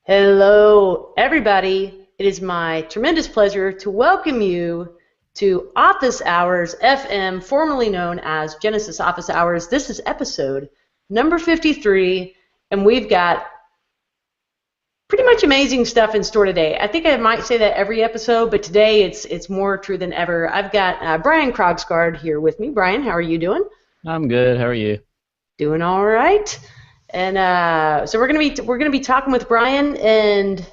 Hello, everybody. It is my tremendous pleasure to welcome you to Office Hours FM, formerly known as Genesis Office Hours. This is episode number 53, and we've got pretty much amazing stuff in store today. I think I might say that every episode, but today it's more true than ever. I've got Brian Krogsgard here with me. Brian, how are you doing? I'm good. How are you? Doing all right. And so we're gonna be talking with Brian, and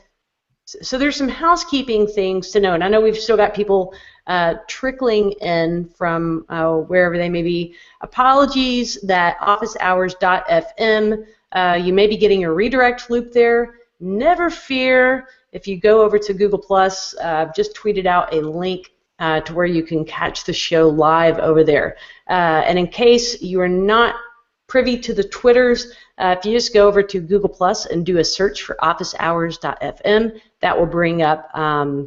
so there's some housekeeping things to know. And I know we've still got people trickling in from wherever they may be. Apologies that officehours.fm, you may be getting a redirect loop there. Never fear. If you go over to Google+, I've just tweeted out a link to where you can catch the show live over there. And in case you are not privy to the Twitters, if you just go over to Google+ and do a search for officehours.fm, that will bring up a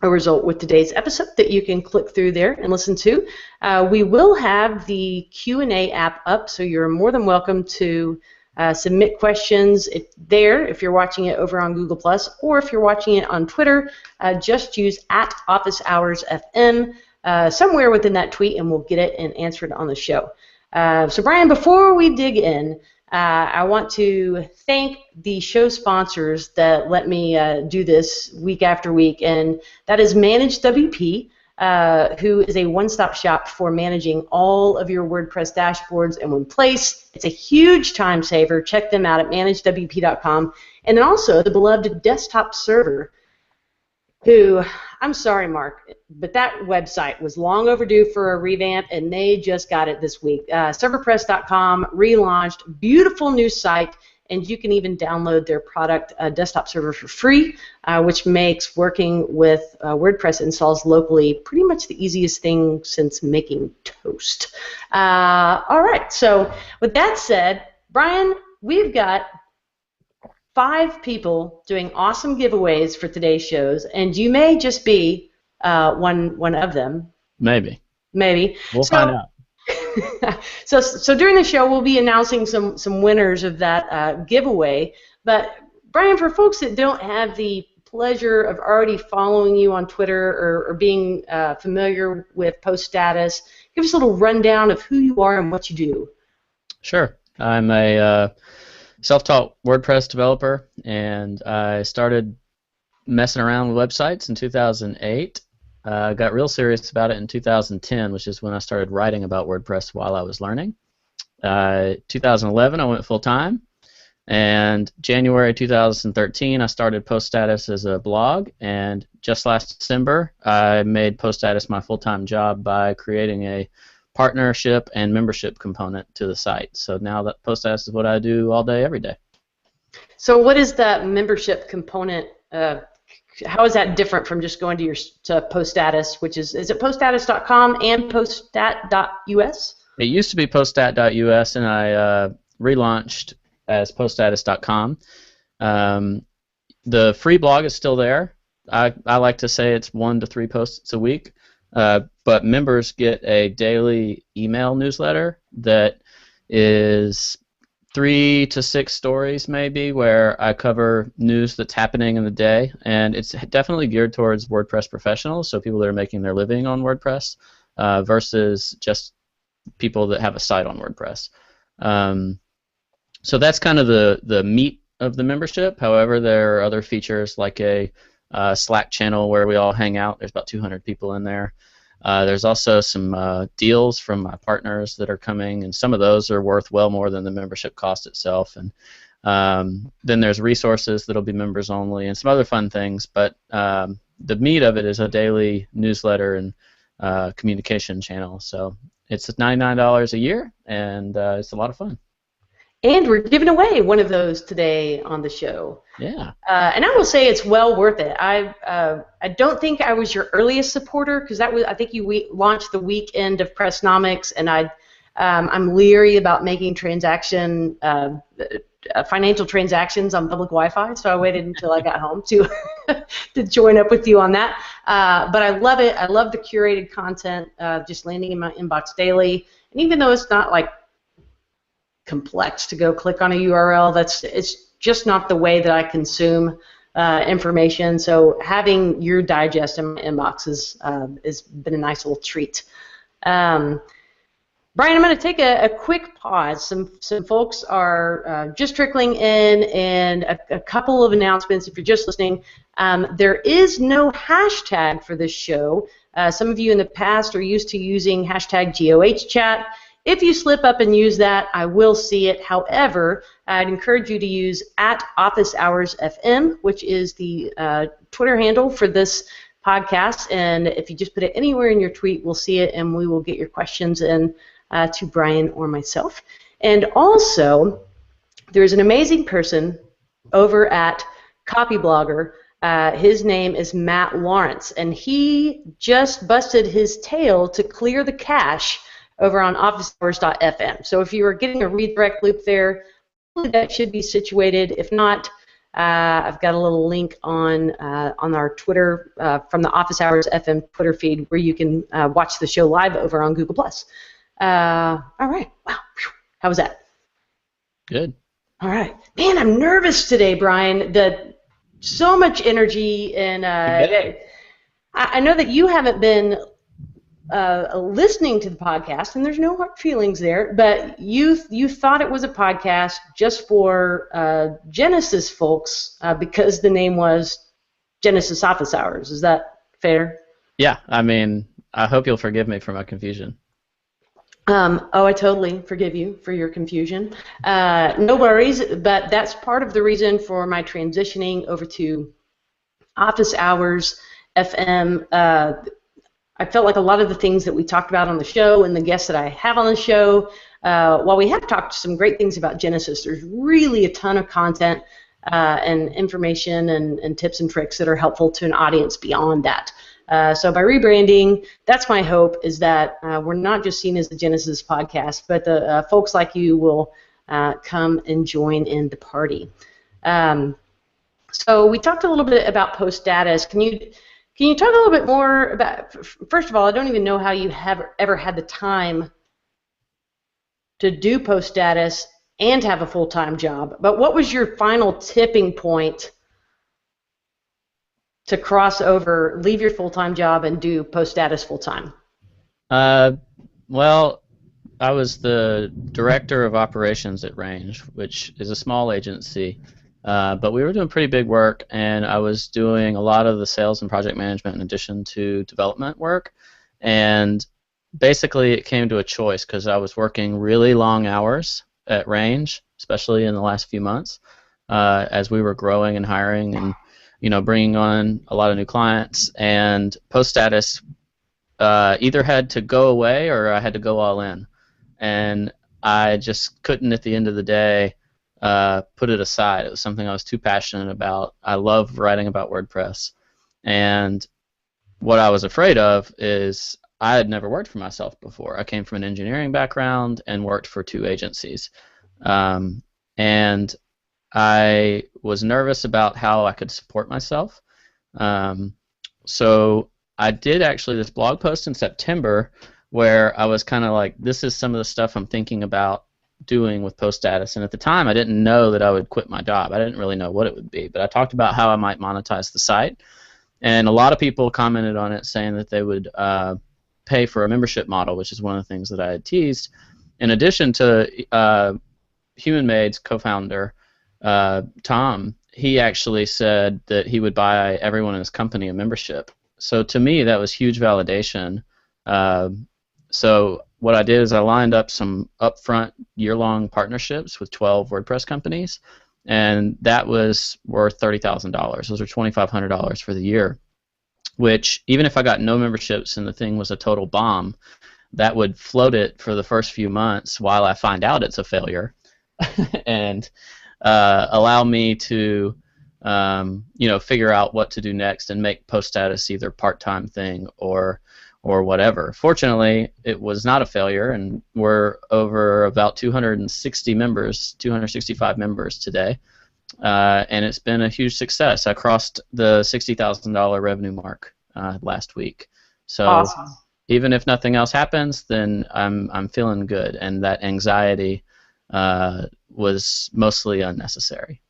result with today's episode that you can click through there and listen to. We will have the Q&A app up, so you're more than welcome to submit questions if you're watching it over on Google+, or if you're watching it on Twitter, just use @officehoursfm somewhere within that tweet, and we'll get it and answer it on the show. So Brian, before we dig in, I want to thank the show sponsors that let me do this week after week, and that is Managed WP, who is a one-stop shop for managing all of your WordPress dashboards in one place. It's a huge time saver. Check them out at managedwp.com. And then also the beloved Desktop Server, who, I'm sorry, Mark, but that website was long overdue for a revamp, and they just got it this week. Serverpress.com relaunched, beautiful new site, and you can even download their product, Desktop Server, for free, which makes working with WordPress installs locally pretty much the easiest thing since making toast. All right, so with that said, Brian, we've got 5 people doing awesome giveaways for today's shows, and you may just be one of them. Maybe. We'll find out. So during the show, we'll be announcing some winners of that giveaway. But Brian, for folks that don't have the pleasure of already following you on Twitter or being familiar with Post Status, give us a little rundown of who you are and what you do. Sure. I'm a self-taught WordPress developer, and I started messing around with websites in 2008. Got real serious about it in 2010, which is when I started writing about WordPress while I was learning. 2011, I went full-time, and January 2013, I started Post Status as a blog, and just last December, I made Post Status my full-time job by creating a partnership and membership component to the site. So now that Post Status is what I do all day, every day. So what is that membership component? How is that different from just going to Post Status, which is it poststatus.com and poststat.us? It used to be poststat.us, and I relaunched as poststatus.com. The free blog is still there. I like to say it's 1 to 3 posts a week. But members get a daily email newsletter that is 3 to 6 stories maybe, where I cover news that's happening in the day, and it's definitely geared towards WordPress professionals, so people that are making their living on WordPress, versus just people that have a site on WordPress. So that's kind of the meat of the membership. However, there are other features like a Slack channel where we all hang out. There's about 200 people in there. There's also some deals from my partners that are coming, and some of those are worth well more than the membership cost itself. And then there's resources that'll be members only and some other fun things. But the meat of it is a daily newsletter and communication channel. So it's $99 a year, and it's a lot of fun. And we're giving away one of those today on the show. Yeah. And I will say it's well worth it. I don't think I was your earliest supporter, because I think you launched the weekend of Pressnomics, and I'm leery about making financial transactions on public Wi-Fi, so I waited until I got home to to join up with you on that. But I love it. I love the curated content just landing in my inbox daily. And even though it's not like complex to go click on a URL, just not the way that I consume information. So having your digest in my inbox has been a nice little treat. Brian, I'm going to take a quick pause. Some folks are just trickling in, and a couple of announcements if you're just listening. There is no hashtag for this show. Some of you in the past are used to using hashtag GOHchat. If you slip up and use that, I will see it. However, I'd encourage you to use @OfficeHoursFM, which is the Twitter handle for this podcast. And if you just put it anywhere in your tweet, we'll see it, and we will get your questions in to Brian or myself. And also, there's an amazing person over at Copyblogger. His name is Matt Lawrence, and he just busted his tail to clear the cache over on officehours.fm. So if you are getting a redirect loop there, that should be situated. If not, I've got a little link on our Twitter from the Office Hours FM Twitter feed where you can watch the show live over on Google+. All right. Wow. How was that? Good. All right. Man, I'm nervous today, Brian. So much energy, and I know that you haven't been listening to the podcast, and there's no hard feelings there, but you thought it was a podcast just for Genesis folks because the name was Genesis Office Hours. Is that fair? Yeah. I mean, I hope you'll forgive me for my confusion. I totally forgive you for your confusion. No worries, but that's part of the reason for my transitioning over to Office Hours FM. I felt like a lot of the things that we talked about on the show and the guests that I have on the show, while we have talked some great things about Genesis, there's really a ton of content and information and tips and tricks that are helpful to an audience beyond that. So by rebranding, that's my hope, is that we're not just seen as the Genesis podcast, but the folks like you will come and join in the party. So we talked a little bit about post status. Can you talk a little bit more about, first of all, I don't even know how you have ever had the time to do post status and have a full-time job, but what was your final tipping point to cross over, leave your full-time job, and do post-status full-time? Well, I was the director of operations at Range, which is a small agency, but we were doing pretty big work, and I was doing a lot of the sales and project management in addition to development work, and basically it came to a choice because I was working really long hours at Range, especially in the last few months, as we were growing and hiring and bringing on a lot of new clients, and post status either had to go away or I had to go all in, and I just couldn't at the end of the day put it aside. It was something I was too passionate about. I love writing about WordPress, and what I was afraid of is I had never worked for myself before. I came from an engineering background and worked for 2 agencies, and I was nervous about how I could support myself. So I did actually this blog post in September where I was kind of like, this is some of the stuff I'm thinking about doing with post status. And at the time, I didn't know that I would quit my job. I didn't really know what it would be. But I talked about how I might monetize the site. And a lot of people commented on it saying that they would pay for a membership model, which is one of the things that I had teased. In addition to Human Made's co-founder, Tom, he actually said that he would buy everyone in his company a membership. So to me, that was huge validation. So what I did is I lined up some upfront year-long partnerships with 12 WordPress companies, and that was worth $30,000. Those are $2,500 for the year, which even if I got no memberships and the thing was a total bomb, that would float it for the first few months while I find out it's a failure and allow me to figure out what to do next and make post status either part-time thing or whatever. Fortunately, it was not a failure, and we're over about 260 members, 265 members today, and it's been a huge success. I crossed the $60,000 revenue mark last week. So awesome. Even if nothing else happens, then I'm feeling good, and that anxiety was mostly unnecessary.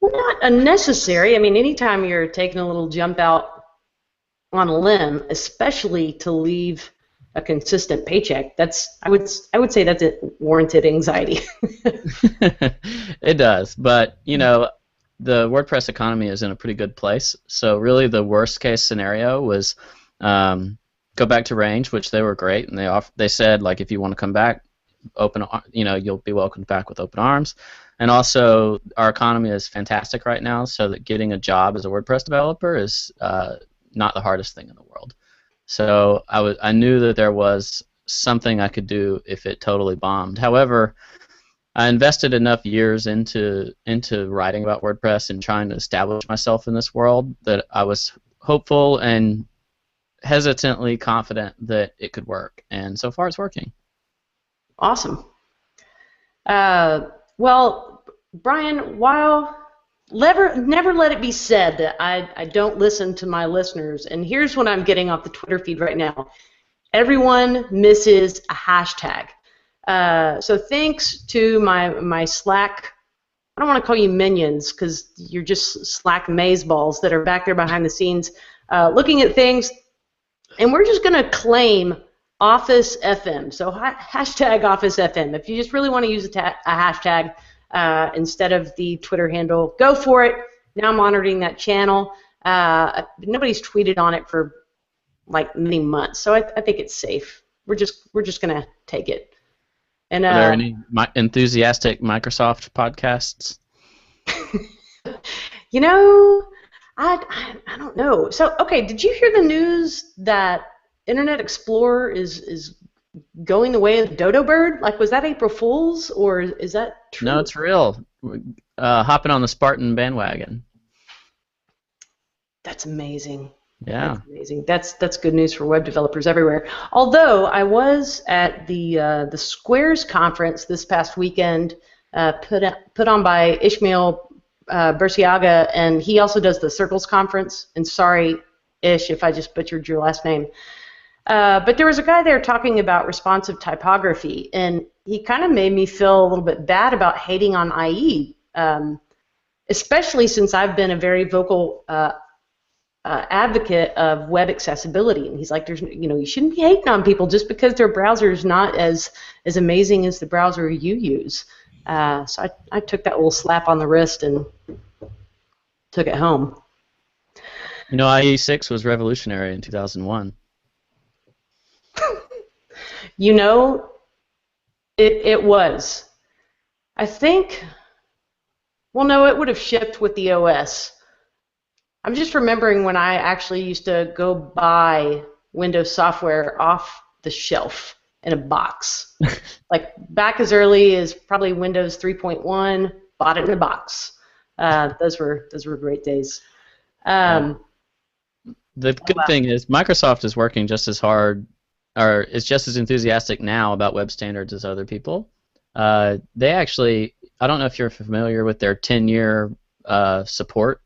Well, not unnecessary. I mean, anytime you're taking a little jump out on a limb, especially to leave a consistent paycheck, I would say that's a warranted anxiety. It does, but the WordPress economy is in a pretty good place. So really, the worst case scenario was go back to Range, which they were great, and they said like if you want to come back, you'll be welcomed back with open arms. And also, our economy is fantastic right now, so that getting a job as a WordPress developer is not the hardest thing in the world. So I knew that there was something I could do if it totally bombed. However, I invested enough years into writing about WordPress and trying to establish myself in this world that I was hopeful and hesitantly confident that it could work. And so far, it's working. Awesome. Well, Brian, never let it be said that I don't listen to my listeners. And here's what I'm getting off the Twitter feed right now. Everyone misses a hashtag. So thanks to my Slack, I don't want to call you minions because you're just Slack mazeballs that are back there behind the scenes looking at things. And we're just going to claim Office FM. So hashtag Office FM. If you just really want to use a hashtag instead of the Twitter handle, go for it. Now I'm monitoring that channel. Nobody's tweeted on it for like many months, so I think it's safe. We're just going to take it. And are there any enthusiastic Microsoft podcasts? I don't know. So, okay, did you hear the news that Internet Explorer is going the way of Dodo Bird? Like, was that April Fool's, or is that true? No, it's real. Hopping on the Spartan bandwagon. That's amazing. Yeah. That's amazing. That's good news for web developers everywhere. Although I was at the Squares conference this past weekend, put on by Ishmael Burciaga, and he also does the Circles conference. And sorry, Ish, if I just butchered your last name. But there was a guy there talking about responsive typography, and he kind of made me feel a little bit bad about hating on IE, especially since I've been a very vocal advocate of web accessibility. And he's like, you shouldn't be hating on people just because their browser is not as amazing as the browser you use. So I took that little slap on the wrist and took it home. IE6 was revolutionary in 2001. It was. I think, well, no, it would have shipped with the OS. I'm just remembering when I actually used to go buy Windows software off the shelf in a box. Like back as early as probably Windows 3.1, bought it in a box. Those were great days. The good thing is Microsoft is working just as hard, or is just as enthusiastic now about web standards as other people. They actually, I don't know if you're familiar with their 10-year support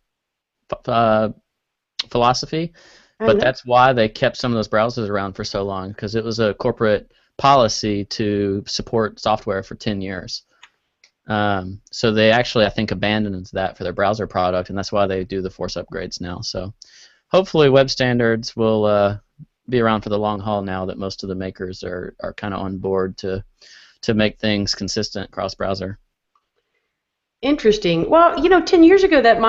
philosophy, but that's why they kept some of those browsers around for so long, because it was a corporate policy to support software for 10 years. So they actually, I think, abandoned that for their browser product, and that's why they do the force upgrades now. So hopefully web standards will be around for the long haul now that most of the makers are kind of on board to make things consistent cross-browser. Interesting. Well, 10 years ago that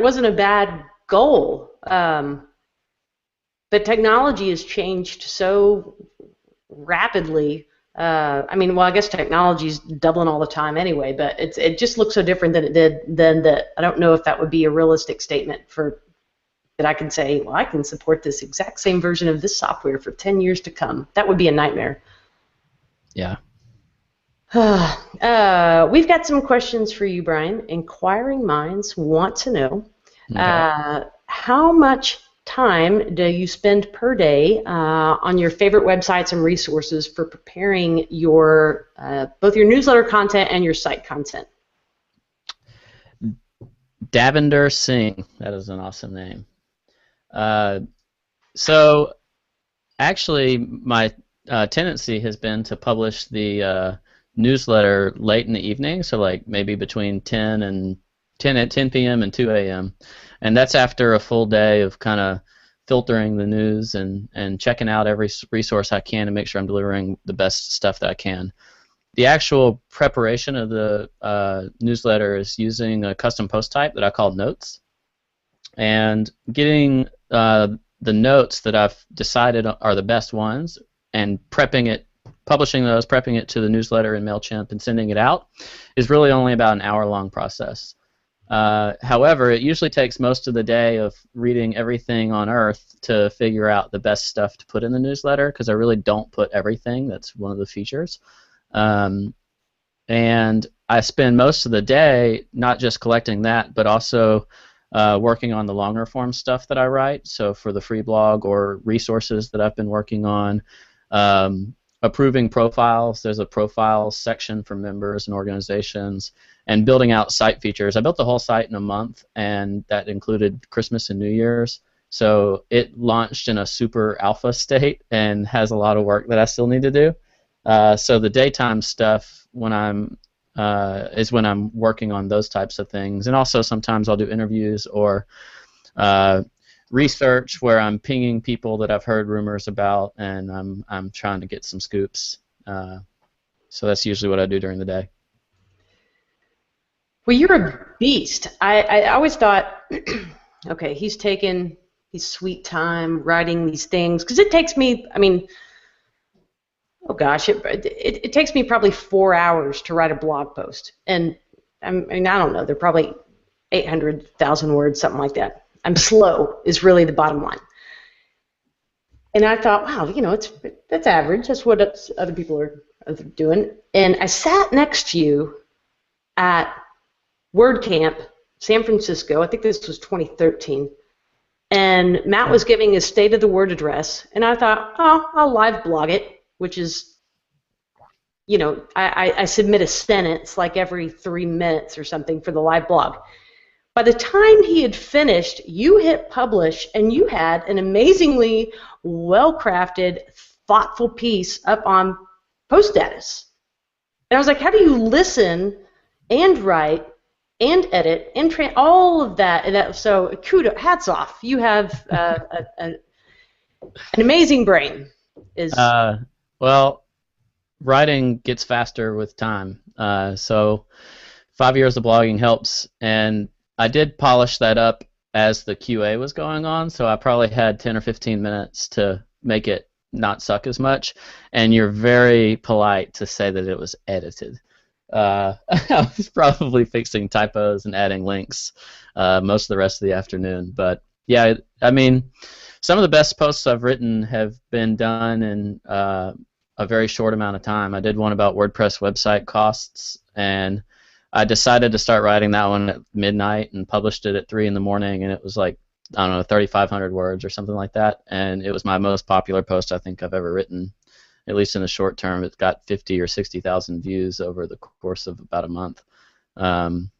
wasn't a bad goal. But technology has changed so rapidly. I guess technology is doubling all the time anyway, but it just looks so different than it did then that I don't know if that would be a realistic statement that I can say, well, I can support this exact same version of this software for 10 years to come. That would be a nightmare. Yeah. We've got some questions for you, Brian. Inquiring minds want to know how much time do you spend per day on your favorite websites and resources for preparing your both your newsletter content and your site content? Davinder Singh, that is an awesome name. So actually, my tendency has been to publish the newsletter late in the evening, so like maybe between 10 p.m. and 2 a.m. And that's after a full day of kind of filtering the news and checking out every resource I can to make sure I'm delivering the best stuff that I can. The actual preparation of the newsletter is using a custom post type that I call Notes, and getting the notes that I've decided are the best ones and prepping it, publishing those, prepping it to the newsletter in MailChimp and sending it out is really only about an hour-long process. However, it usually takes most of the day of reading everything on Earth to figure out the best stuff to put in the newsletter, because I really don't put everything. That's one of the features. And I spend most of the day not just collecting that, but also working on the longer form stuff that I write. So for the free blog or resources that I've been working on, approving profiles. There's a profiles section for members and organizations, and building out site features. I built the whole site in a month, and that included Christmas and New Year's. So it launched in a super alpha state and has a lot of work that I still need to do. So the daytime stuff is when I'm working on those types of things, and also sometimes I'll do interviews or research where I'm pinging people that I've heard rumors about, and I'm trying to get some scoops. So that's usually what I do during the day. Well, you're a beast. I always thought, okay, he's taken his sweet time writing these things, because it takes me, I mean, oh gosh, it takes me probably 4 hours to write a blog post, and I mean, I don't know, they're probably 800,000 words, something like that. I'm slow is really the bottom line. And I thought, wow, you know, that's average. That's what other people are doing. And I sat next to you at WordCamp, San Francisco. I think this was 2013. And Matt was giving his State of the Word address. And I thought, oh, I'll live blog it, which is, you know, I submit a sentence like every 3 minutes or something for the live blog. By the time he had finished, you hit publish, and you had an amazingly well-crafted, thoughtful piece up on Post Status. And I was like, how do you listen and write and edit and all of that? And so kudos, hats off. You have an amazing brain. Well, writing gets faster with time. So 5 years of blogging helps, and I did polish that up as the QA was going on, so I probably had 10 or 15 minutes to make it not suck as much, and you're very polite to say that it was edited. I was probably fixing typos and adding links most of the rest of the afternoon, but yeah, I mean, some of the best posts I've written have been done in a very short amount of time. I did one about WordPress website costs, and I decided to start writing that one at midnight and published it at 3 in the morning, and it was like, I don't know, 3,500 words or something like that, and it was my most popular post I think I've ever written, at least in the short term. It got 50 or 60,000 views over the course of about a month,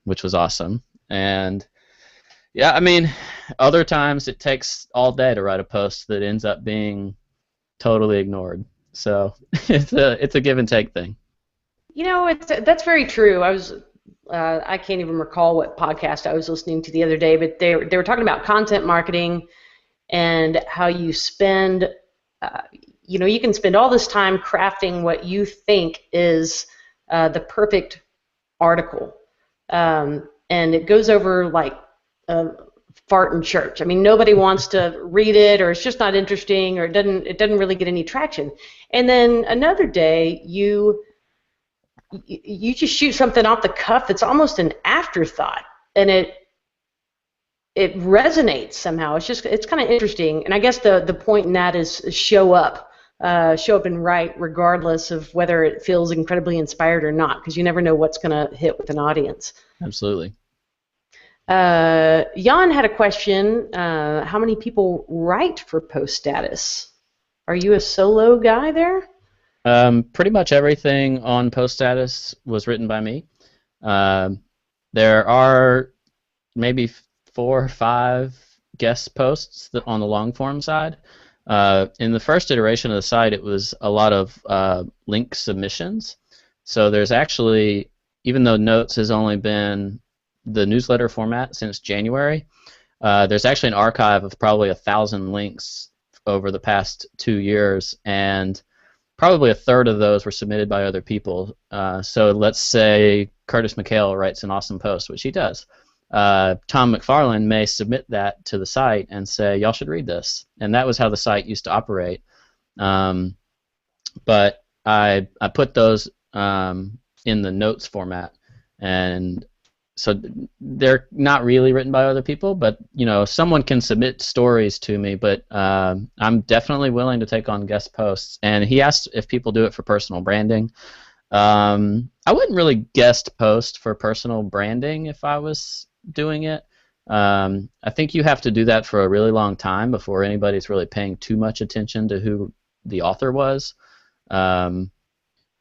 which was awesome. And yeah, I mean, other times it takes all day to write a post that ends up being totally ignored. So it's a give and take thing. You know, that's very true. I can't even recall what podcast I was listening to the other day, but they were talking about content marketing and how you spend, you know, you can spend all this time crafting what you think is the perfect article, and it goes over like fart in church. I mean, nobody wants to read it, or it's just not interesting, or it doesn't really get any traction. And then another day you just shoot something off the cuff that's almost an afterthought, and it resonates somehow. It's kind of interesting, and I guess the point in that is show up and write regardless of whether it feels incredibly inspired or not, because you never know what's going to hit with an audience. Absolutely. Jan had a question. How many people write for Post Status? Are you a solo guy there? Pretty much everything on Post Status was written by me. There are maybe 4 or 5 guest posts on the long form side. In the first iteration of the site, it was a lot of link submissions. So there's actually, even though Notes has only been the newsletter format since January, there's actually an archive of probably 1,000 links over the past 2 years, and probably a third of those were submitted by other people. So let's say Curtis McHale writes an awesome post, which he does. Tom McFarlane may submit that to the site and say, y'all should read this. And that was how the site used to operate. But I put those in the notes format, and so they're not really written by other people, but someone can submit stories to me, but I'm definitely willing to take on guest posts. And he asked if people do it for personal branding. I wouldn't really guest post for personal branding if I was doing it. I think you have to do that for a really long time before anybody's really paying too much attention to who the author was.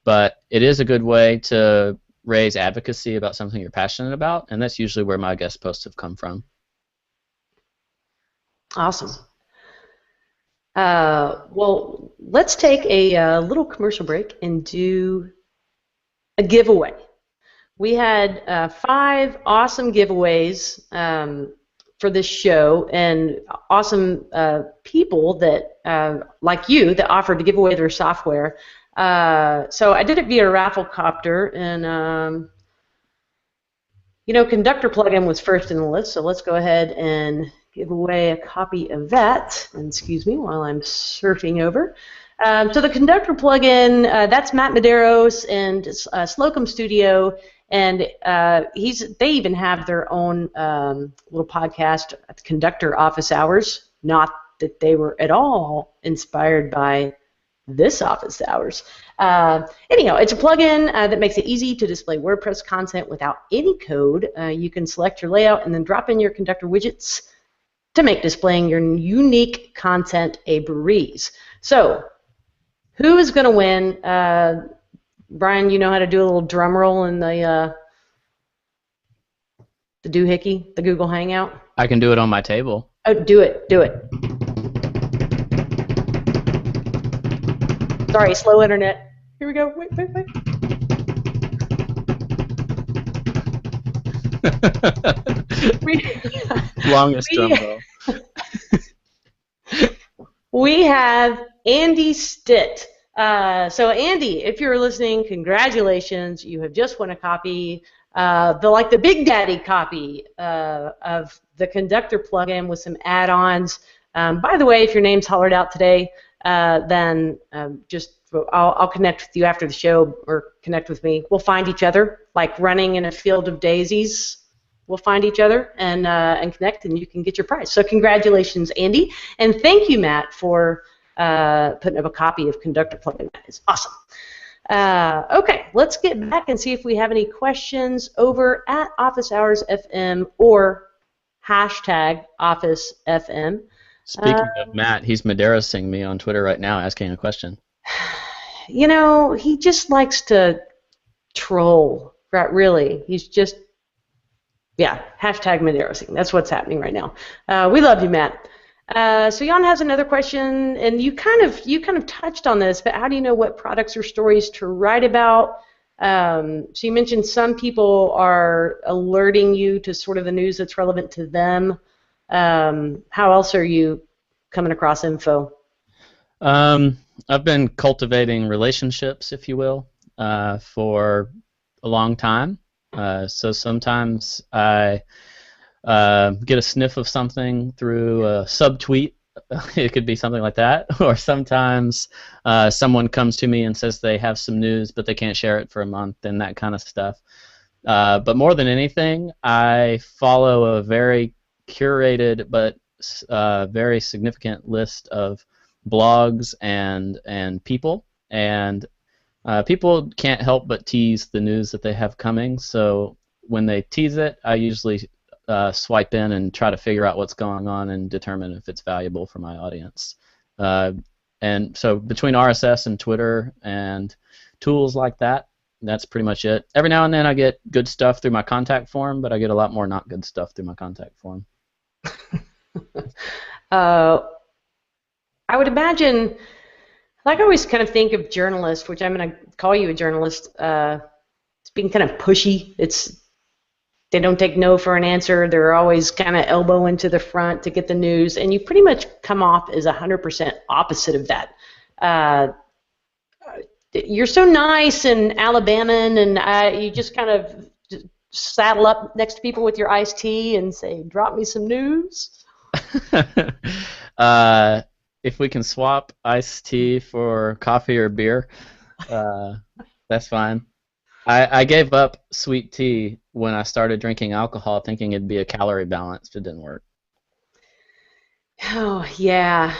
But it is a good way to raise advocacy about something you're passionate about, and that's usually where my guest posts have come from. Awesome. Well, let's take a little commercial break and do a giveaway. We had 5 awesome giveaways for this show, and awesome people that, like you, that offered to give away their software. So I did it via Rafflecopter, and Conductor plugin was first in the list, so let's go ahead and give away a copy of that. And excuse me while I'm surfing over. So the Conductor plugin, that's Matt Medeiros and Slocum Studio, and they even have their own little podcast at the Conductor Office Hours. Not that they were at all inspired by this office hours. Anyhow, it's a plugin that makes it easy to display WordPress content without any code. You can select your layout and then drop in your Conductor widgets to make displaying your unique content a breeze. So, who is going to win? Brian, you know how to do a little drum roll in the doohickey, the Google Hangout? I can do it on my table. Oh, do it. Sorry, slow internet. Here we go. Wait. Longest drum roll. We have Andy Stitt. So Andy, if you're listening, congratulations. You have just won a copy, the Big Daddy copy of the Conductor plugin with some add-ons. By the way, if your name's hollered out today, then I'll connect with you after the show, or connect with me. We'll find each other, like running in a field of daisies. We'll find each other and connect, and you can get your prize. So congratulations, Andy, and thank you, Matt, for putting up a copy of Conductor plugin. That is awesome. Okay, let's get back and see if we have any questions over at Office Hours FM or hashtag Office FM. Speaking of Matt, he's Madeirosing me on Twitter right now, asking a question. He just likes to troll. Right, really. He's just, hashtag Madeirosing. That's what's happening right now. We love you, Matt. So Jan has another question, and you kind of touched on this, but how do you know what products or stories to write about? So you mentioned some people are alerting you to sort of the news that's relevant to them. How else are you coming across info? I've been cultivating relationships, if you will, for a long time. So sometimes I get a sniff of something through a subtweet. It could be something like that. Or sometimes someone comes to me and says they have some news, but they can't share it for a month, and that kind of stuff. But more than anything, I follow a very curated but very significant list of blogs and people, and people can't help but tease the news that they have coming. So when they tease it, I usually swipe in and try to figure out what's going on and determine if it's valuable for my audience. And so between RSS and Twitter and tools like that, that's pretty much it. Every now and then I get good stuff through my contact form, but I get a lot more not good stuff through my contact form. I would imagine, Like I always kind of think of journalists, which I'm going to call you a journalist, it's being kind of pushy. They don't take no for an answer. They're always kind of elbowing to the front to get the news, and you pretty much come off as 100% opposite of that. You're so nice and Alabaman, and you just kind of saddle up next to people with your iced tea and say, "Drop me some news." If we can swap iced tea for coffee or beer, that's fine. I gave up sweet tea when I started drinking alcohol, thinking it'd be a calorie balance. It didn't work. Oh yeah,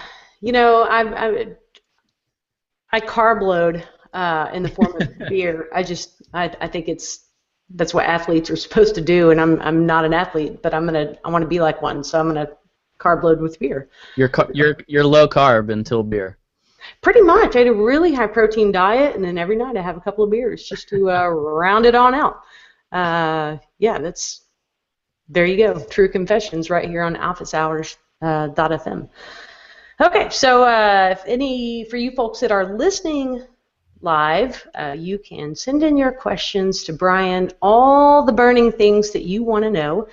I carb load in the form of beer. I think that's what athletes are supposed to do, and I'm not an athlete, but I want to be like one, so I'm gonna carb load with beer. You're low carb until beer. Pretty much. I had a really high protein diet, and then every night I have a couple of beers just to round it on out. There you go. True confessions right here on alphashours.fm. Okay, so for you folks that are listening live, you can send in your questions to Brian, all the burning things that you want to know,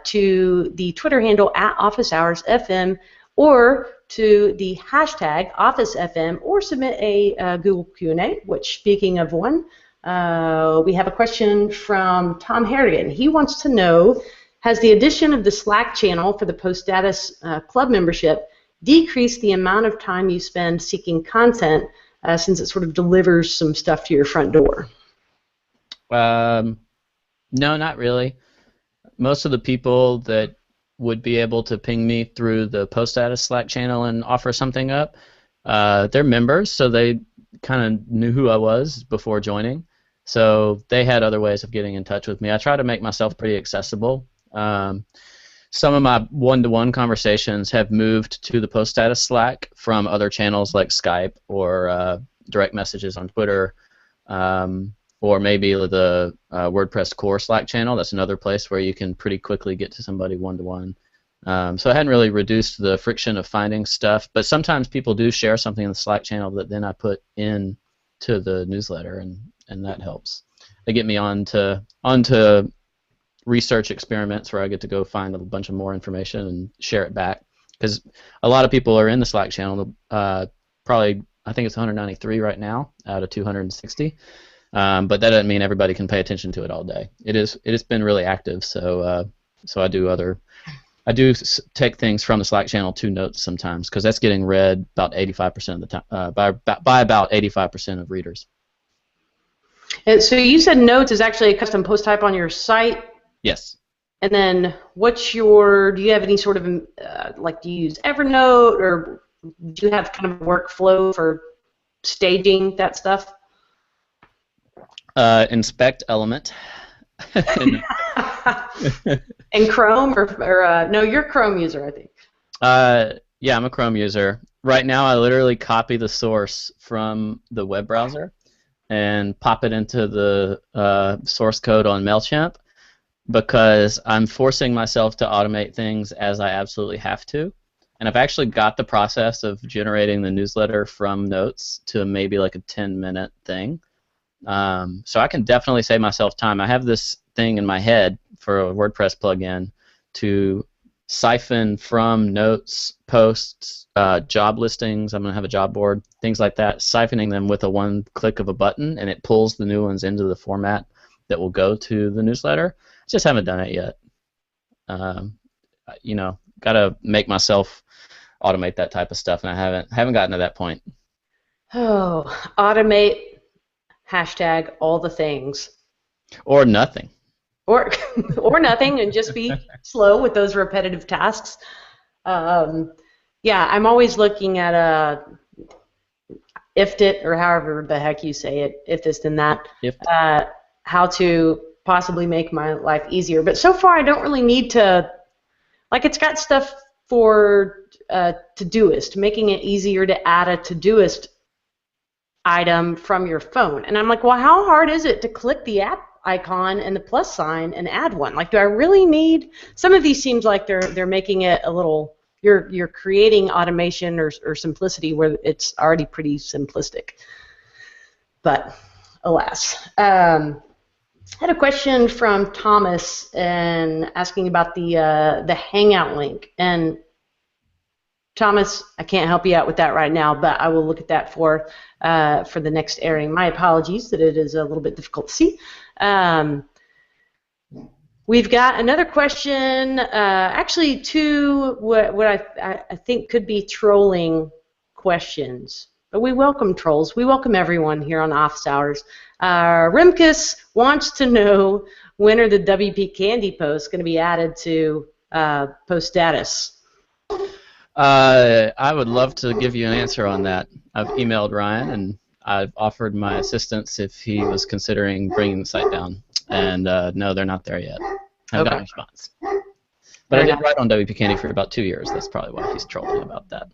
to the Twitter handle @OfficeHoursFM, or to the hashtag OfficeFM, or submit a Google Q&A, which, speaking of one, we have a question from Tom Harrigan. He wants to know, has the addition of the Slack channel for the Post Status Club membership decreased the amount of time you spend seeking content, since it sort of delivers some stuff to your front door? No, not really. Most of the people that would be able to ping me through the Post Status Slack channel and offer something up, they're members, so they kind of knew who I was before joining. So they had other ways of getting in touch with me. I try to make myself pretty accessible. Some of my one-to-one conversations have moved to the Post Status Slack from other channels like Skype or direct messages on Twitter, or maybe the WordPress core Slack channel. That's another place where you can pretty quickly get to somebody one-to-one. So I hadn't really reduced the friction of finding stuff, but sometimes people do share something in the Slack channel that then I put in to the newsletter, and that helps. They get me onto research experiments where I get to go find a bunch of more information and share it back, because a lot of people are in the Slack channel. Probably, I think it's 193 right now out of 260. But that doesn't mean everybody can pay attention to it all day. It has been really active, so I do take things from the Slack channel to notes sometimes, because that's getting read about 85% of the time by about 85% of readers. And so you said notes is actually a custom post type on your site. Yes. And then do you have any sort of do you use Evernote, or do you have kind of a workflow for staging that stuff? Inspect element. And Chrome, or no, you're a Chrome user, I think. Yeah, I'm a Chrome user. Right now, I literally copy the source from the web browser and pop it into the source code on MailChimp, because I'm forcing myself to automate things as I absolutely have to. And I've actually got the process of generating the newsletter from notes to maybe like a 10-minute thing. So I can definitely save myself time. I have this thing in my head for a WordPress plugin to siphon from notes, posts, job listings. I'm going to have a job board, things like that, siphoning them with a one click of a button, and it pulls the new ones into the format that will go to the newsletter. I just haven't done it yet. Got to make myself automate that type of stuff, and I haven't gotten to that point. Oh, automate, hashtag all the things. Or nothing. Or nothing, and just be slow with those repetitive tasks. Yeah, I'm always looking at IFTIT, or however the heck you say it, if this then that, how to possibly make my life easier. But so far I don't really need to, it's got stuff for Todoist, making it easier to add a Todoist item from your phone. And I'm like, well, how hard is it to click the app icon and the plus sign and add one? Do I really need? Some of these seems like they're making it a little, you're creating automation or simplicity where it's already pretty simplistic. But alas. I had a question from Thomas and asking about the Hangout link. And Thomas, I can't help you out with that right now, but I will look at that for the next airing. My apologies that it is a little bit difficult to see. We've got another question, actually two what I think could be trolling questions. But we welcome trolls. We welcome everyone here on Office Hours. Rimkus wants to know, when are the WP Candy posts going to be added to post status? I would love to give you an answer on that. I've emailed Ryan, and I've offered my assistance if he was considering bringing the site down. And no, they're not there yet. I haven't got a response. But I did write on WP Candy for about 2 years. That's probably why he's trolling about that.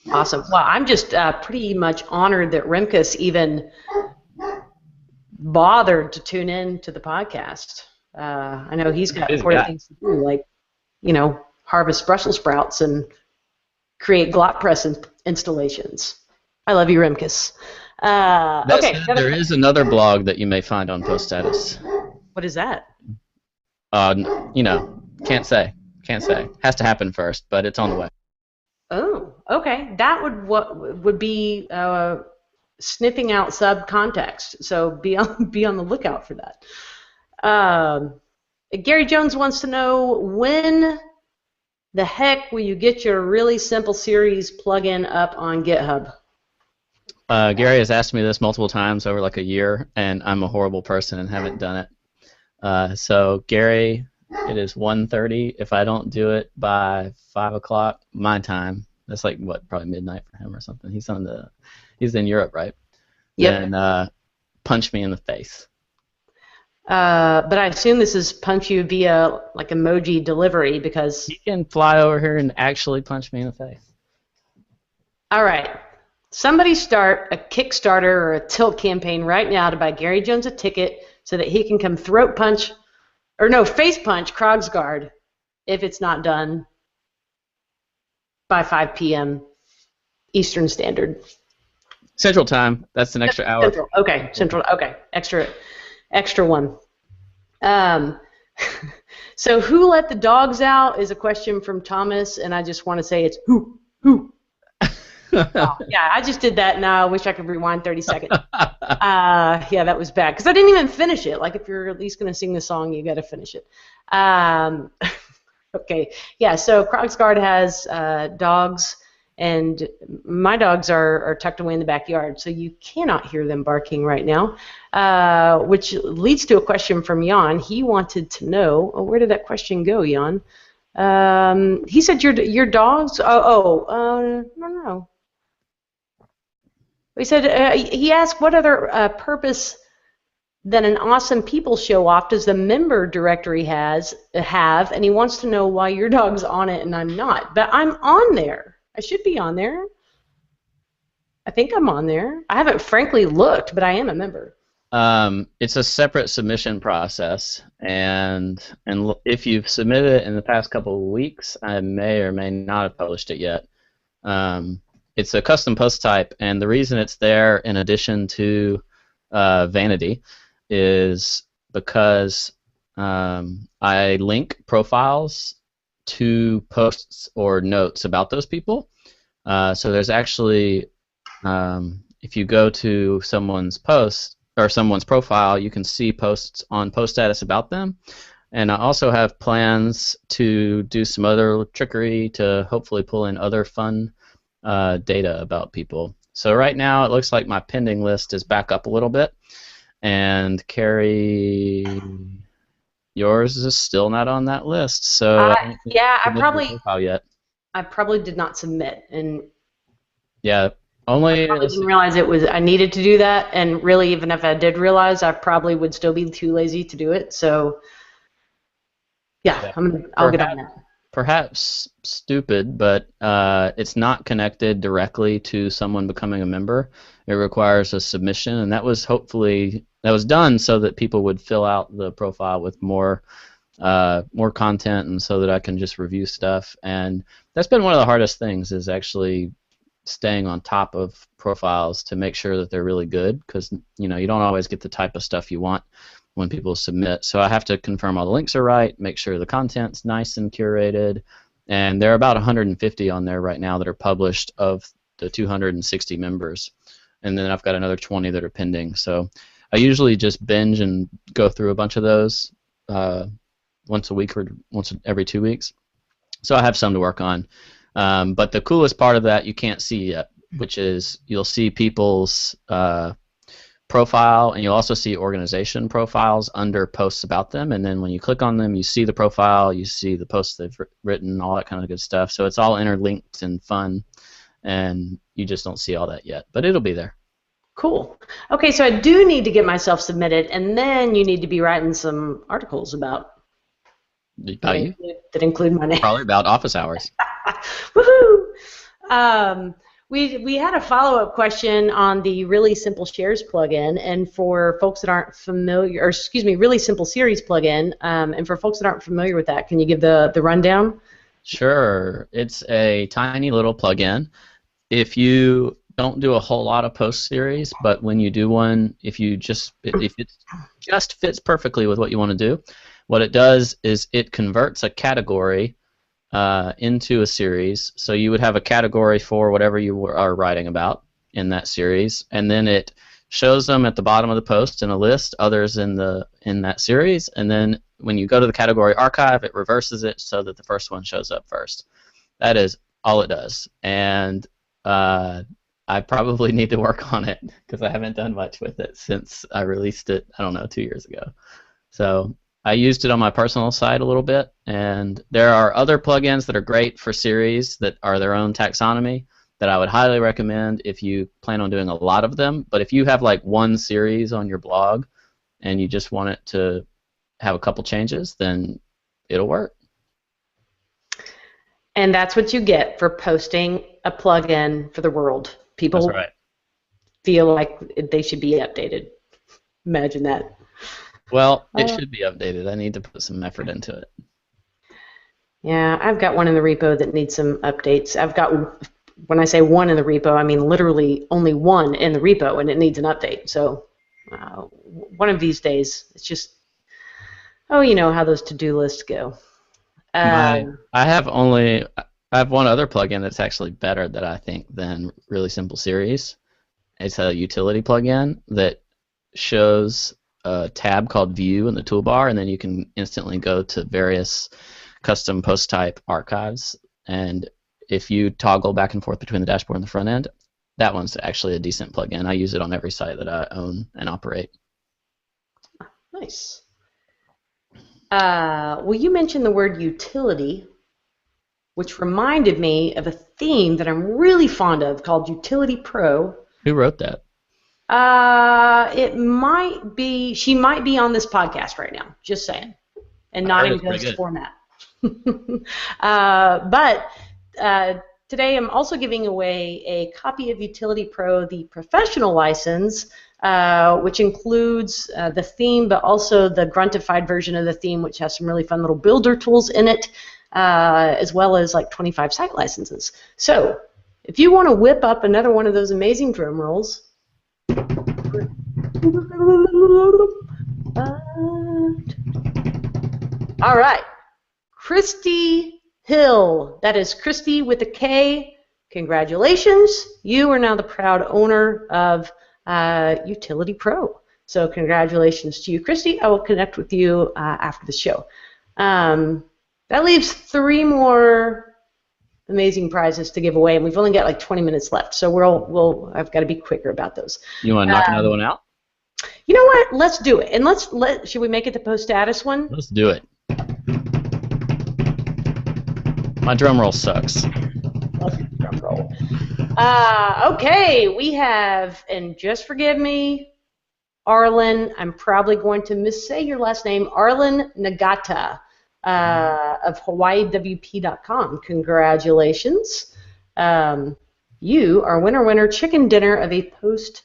Awesome. Well, I'm just pretty much honored that Rimkus even bothered to tune in to the podcast. I know he's got important things to do, like, harvest Brussels sprouts and create GlotPress installations. I love you, Rimkus. Okay. There is another blog that you may find on post status. What is that? Can't say. Has to happen first, but it's on the way. Oh, okay. That would be sniffing out subcontext. So be on the lookout for that. Gary Jones wants to know, when the heck will you get your really simple series plugin up on GitHub? Gary has asked me this multiple times over like a year, and I'm a horrible person and haven't done it. So Gary, it is 1:30. If I don't do it by 5 o'clock my time, that's like probably midnight for him or something. He's in Europe, right? Yep. And punch me in the face. But I assume this is punch you via like emoji delivery, because he can fly over here and actually punch me in the face. All right. Somebody start a Kickstarter or a Tilt campaign right now to buy Gary Jones a ticket so that he can come face punch Krogsgard if it's not done by 5 p.m. Eastern Standard. Central Time. That's an extra hour. Central. Okay. Central. Okay. Extra one. So who let the dogs out is a question from Thomas, and I just want to say it's who. Oh, yeah, I just did that, and I wish I could rewind 30 seconds. Yeah, that was bad, because I didn't even finish it. Like, if you're at least going to sing the song, you got to finish it. Okay, yeah, so Krogsgard has dogs, and my dogs are tucked away in the backyard, so you cannot hear them barking right now, which leads to a question from Jan. He wanted to know, where did that question go, Jan? He said your dogs, no. He said, he asked, what other purpose than an awesome people show off does the member directory have, and he wants to know why your dog's on it and I'm not. But I'm on there. I should be on there. I think I'm on there. I haven't frankly looked, but I am a member. It's a separate submission process, and if you've submitted it in the past couple of weeks, I may or may not have published it yet. It's a custom post type, and the reason it's there in addition to vanity is because I link profiles to posts or notes about those people. So there's actually, if you go to someone's post or someone's profile, you can see posts on post status about them. And I also have plans to do some other trickery to hopefully pull in other fun data about people. So right now it looks like my pending list is back up a little bit, and Carrie, yours is still not on that list. So yeah, I probably did not submit, and yeah, I didn't realize I needed to do that, and really, even if I did realize, I probably would still be too lazy to do it. So yeah. I'll get on that. Perhaps stupid, but it's not connected directly to someone becoming a member. It requires a submission, and that was done so that people would fill out the profile with more more content, and so that I can just review stuff. And that's been one of the hardest things, is actually staying on top of profiles to make sure that they're really good, because you don't always get the type of stuff you want when people submit. So I have to confirm all the links are right, make sure the content's nice and curated, and there are about 150 on there right now that are published of the 260 members, and then I've got another 20 that are pending. So I usually just binge and go through a bunch of those once a week or once every 2 weeks. So I have some to work on. But the coolest part of that you can't see yet, which is you'll see people's profile, and you'll also see organization profiles under posts about them, and then when you click on them, you see the profile, you see the posts they've written, all that kind of good stuff. So it's all interlinked and fun, and you just don't see all that yet, but it'll be there. Cool. Okay, so I do need to get myself submitted, and then you need to be writing some articles about you? That include my name. Probably about office hours. Woohoo! We had a follow-up question on the Really Simple Shares plugin, and for folks that aren't familiar, or excuse me, Really Simple Series plugin, and for folks that aren't familiar with that, can you give the rundown? Sure. It's a tiny little plugin. If you don't do a whole lot of post series, but when you do one, if it just fits perfectly with what you want to do, what it does is it converts a category into a series. So you would have a category for whatever you are writing about in that series, and then it shows them at the bottom of the post in a list, others in that series, and then when you go to the category archive, it reverses it so that the first one shows up first. That is all it does, and I probably need to work on it because I haven't done much with it since I released it, I don't know, 2 years ago. So I used it on my personal site a little bit, and there are other plugins that are great for series that are their own taxonomy that I would highly recommend if you plan on doing a lot of them. But if you have like one series on your blog and you just want it to have a couple changes, then it'll work. And that's what you get for posting a plugin for the world. People That's right. feel like they should be updated. Imagine that. Well, it should be updated. I need to put some effort into it. Yeah, I've got one in the repo that needs some updates. I've got, when I say one in the repo, I mean literally only one in the repo, and it needs an update. So one of these days, it's just, you know how those to-do lists go. I have one other plugin that's actually better that I think than Really Simple Series. It's a utility plugin that shows a tab called View in the toolbar, and then you can instantly go to various custom post type archives. And if you toggle back and forth between the dashboard and the front end, that one's actually a decent plugin. I use it on every site that I own and operate. Nice. Well, you mentioned the word utility, which reminded me of a theme that I'm really fond of called Utility Pro. Who wrote that? It might be, she might be on this podcast right now, just saying, and not in ghost format. But today I'm also giving away a copy of Utility Pro, the professional license, which includes the theme, but also the gruntified version of the theme, which has some really fun little builder tools in it, as well as like 25 site licenses. So if you want to whip up another one of those amazing drum rolls, all right, Christy Hill, that is Christy with a K. Congratulations, you are now the proud owner of Utility Pro. So congratulations to you, Christy. I will connect with you after the show. That leaves 3 more amazing prizes to give away, and we've only got like 20 minutes left, so I've got to be quicker about those. You want to knock another one out? You know what? Let's do it. And should we make it the post status one? Let's do it. My drum roll sucks. Drum roll. Okay, we have, and just forgive me, Arlen, I'm probably going to missay your last name, Arlen Nagata of HawaiiWP.com. Congratulations. You are winner chicken dinner of a post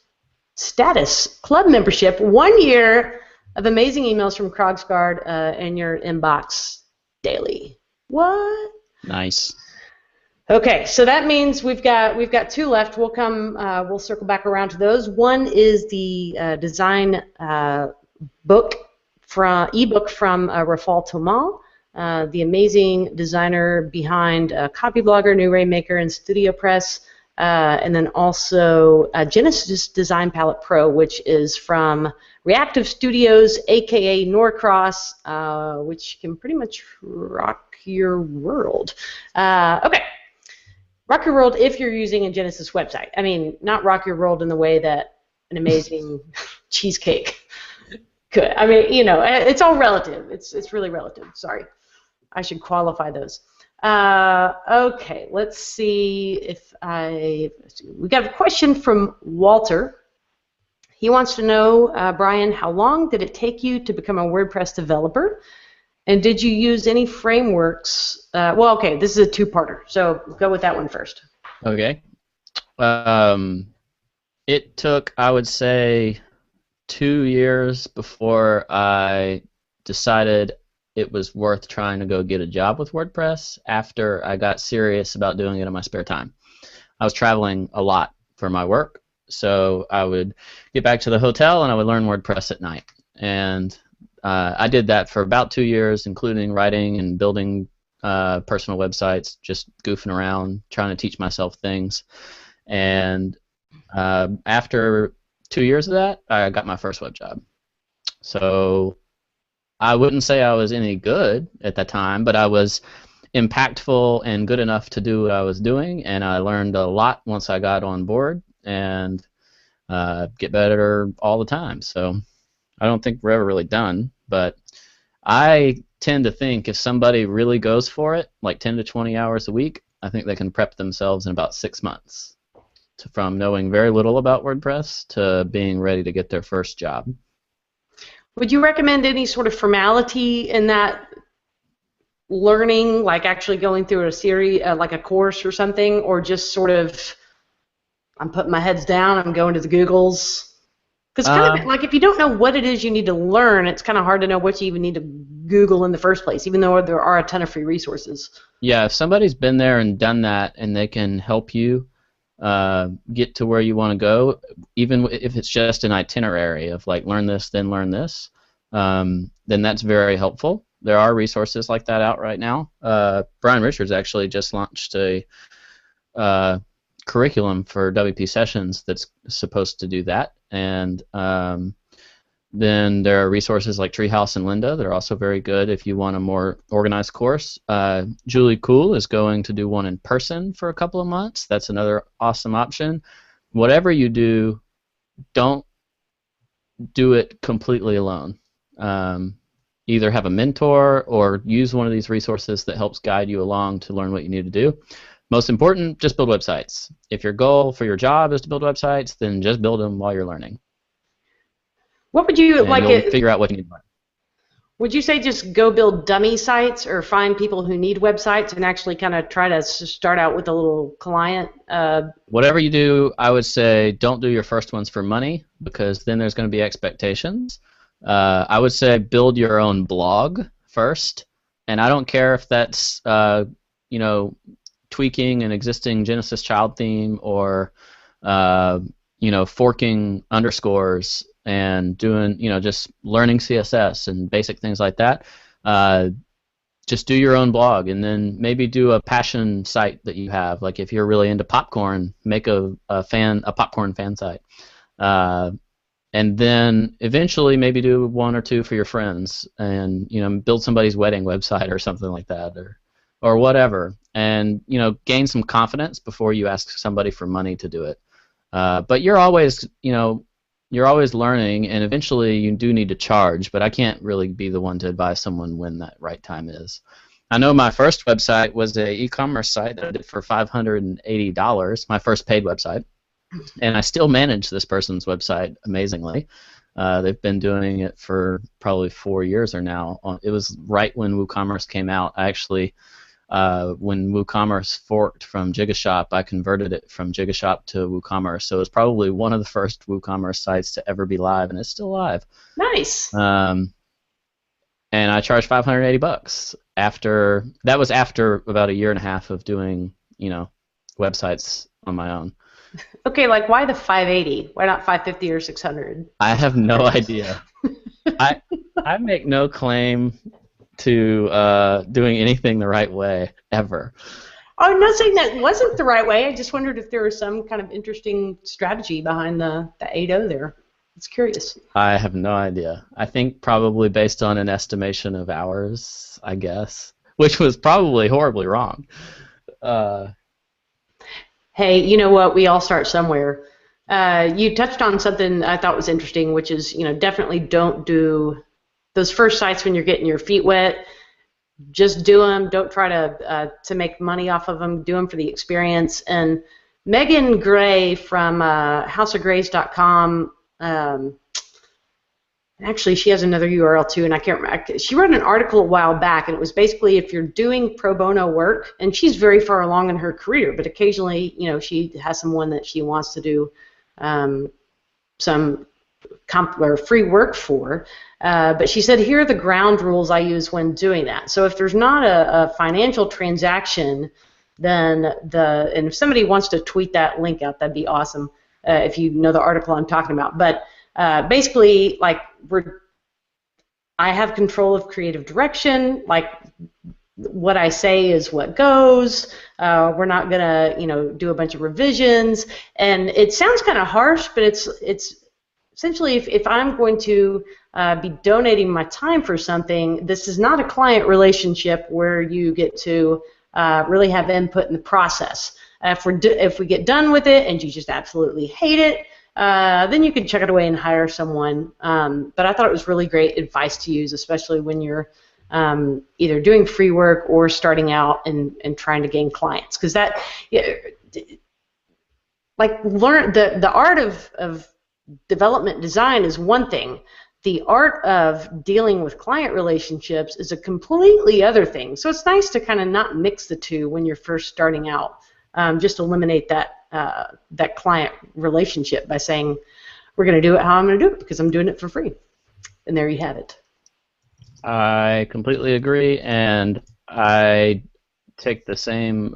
status club membership, 1 year of amazing emails from Krogsgard in your inbox daily. What? Nice. Okay, so that means we've got 2 left. We'll circle back around to those. One is the design ebook from Rafal Thomas, the amazing designer behind Copyblogger, New Rainmaker, and Studio Press, and then also Genesis Design Palette Pro, which is from Reactive Studios, aka Norcross, which can pretty much rock your world. Okay. Rock your world if you're using a Genesis website. I mean, not rock your world in the way that an amazing cheesecake could. I mean, it's all relative. It's really relative. Sorry. I should qualify those. Okay, let's see if we got a question from Walter. He wants to know, Brian, how long did it take you to become a WordPress developer? And did you use any frameworks? Well, okay, this is a 2-parter, so go with that one first. Okay. It took, I would say, 2 years before I decided it was worth trying to go get a job with WordPress after I got serious about doing it in my spare time. I was traveling a lot for my work, so I would get back to the hotel and I would learn WordPress at night. And I did that for about 2 years, including writing and building personal websites, just goofing around, trying to teach myself things. And after 2 years of that, I got my first web job. So I wouldn't say I was any good at that time, but I was impactful and good enough to do what I was doing, and I learned a lot once I got on board and get better all the time. So I don't think we're ever really done, but I tend to think if somebody really goes for it, like 10 to 20 hours a week, I think they can prep themselves in about 6 months from knowing very little about WordPress to being ready to get their first job. Would you recommend any sort of formality in that learning, like actually going through a series, like a course or something, or just sort of, I'm putting my heads down, I'm going to the Googles? Because kind of like if you don't know what it is you need to learn, it's kind of hard to know what you even need to Google in the first place, even though there are a ton of free resources. Yeah, if somebody's been there and done that and they can help you get to where you want to go, even if it's just an itinerary of like learn this, then learn this, then that's very helpful. There are resources like that out right now. Brian Richards actually just launched a curriculum for WP Sessions that's supposed to do that. And then there are resources like Treehouse and Lynda that are also very good if you want a more organized course. Julie Cool is going to do one in person for a couple of months. That's another awesome option. Whatever you do, don't do it completely alone. Either have a mentor or use one of these resources that helps guide you along to learn what you need to do. Most important, just build websites. If your goal for your job is to build websites, then just build them while you're learning. What would you and you'll figure out what you need to learn. Would you say just go build dummy sites or find people who need websites and actually kind of try to start out with a little client? Whatever you do, I would say don't do your first ones for money because then there's going to be expectations. I would say build your own blog first, and I don't care if that's tweaking an existing Genesis child theme or forking underscores and doing just learning CSS and basic things like that. Just do your own blog and then maybe do a passion site that you have. Like if you're really into popcorn, make a popcorn fan site. And then eventually maybe do one or two for your friends and build somebody's wedding website or something like that or whatever. And gain some confidence before you ask somebody for money to do it. But you're always learning, and eventually you do need to charge. But I can't really be the one to advise someone when that right time is. I know my first website was an e-commerce site that I did for $580, my first paid website, and I still manage this person's website amazingly. They've been doing it for probably 4 years or now. It was right when WooCommerce came out. I actually when WooCommerce forked from Gigashop, I converted it from Gigashop to WooCommerce. So it's probably one of the first WooCommerce sites to ever be live, and it's still live. Nice. And I charged $580 after that was after about a year and a half of doing, websites on my own. Okay, like why the 580? Why not 550 or 600? I have no idea. I make no claim to doing anything the right way ever. Oh, I'm not saying that wasn't the right way. I just wondered if there was some kind of interesting strategy behind the 80 there. It's curious. I have no idea. I think probably based on an estimation of hours, I guess, which was probably horribly wrong. Hey, you know what? We all start somewhere. You touched on something I thought was interesting, which is, definitely don't do those first sites when you're getting your feet wet. Just do them. Don't try to make money off of them. Do them for the experience. And Megan Gray from houseofgrays.com, actually she has another URL too, and I can't remember. She wrote an article a while back, and it was basically if you're doing pro bono work, and she's very far along in her career, but occasionally, she has someone that she wants to do some free work for. But she said, here are the ground rules I use when doing that. So if there's not a financial transaction, then and if somebody wants to tweet that link out, that'd be awesome, if you know the article I'm talking about. But basically, like, I have control of creative direction. Like, what I say is what goes. We're not gonna, do a bunch of revisions. And it sounds kind of harsh, but it's essentially, if I'm going to be donating my time for something, this is not a client relationship where you get to really have input in the process. If we get done with it and you just absolutely hate it, then you can chuck it away and hire someone. But I thought it was really great advice to use, especially when you're either doing free work or starting out and trying to gain clients. Because that, learn the art of development design is one thing. The art of dealing with client relationships is a completely other thing. So it's nice to kind of not mix the two when you're first starting out. Just eliminate that client relationship by saying, we're going to do it how I'm going to do it because I'm doing it for free. And there you have it. I completely agree, and I take the same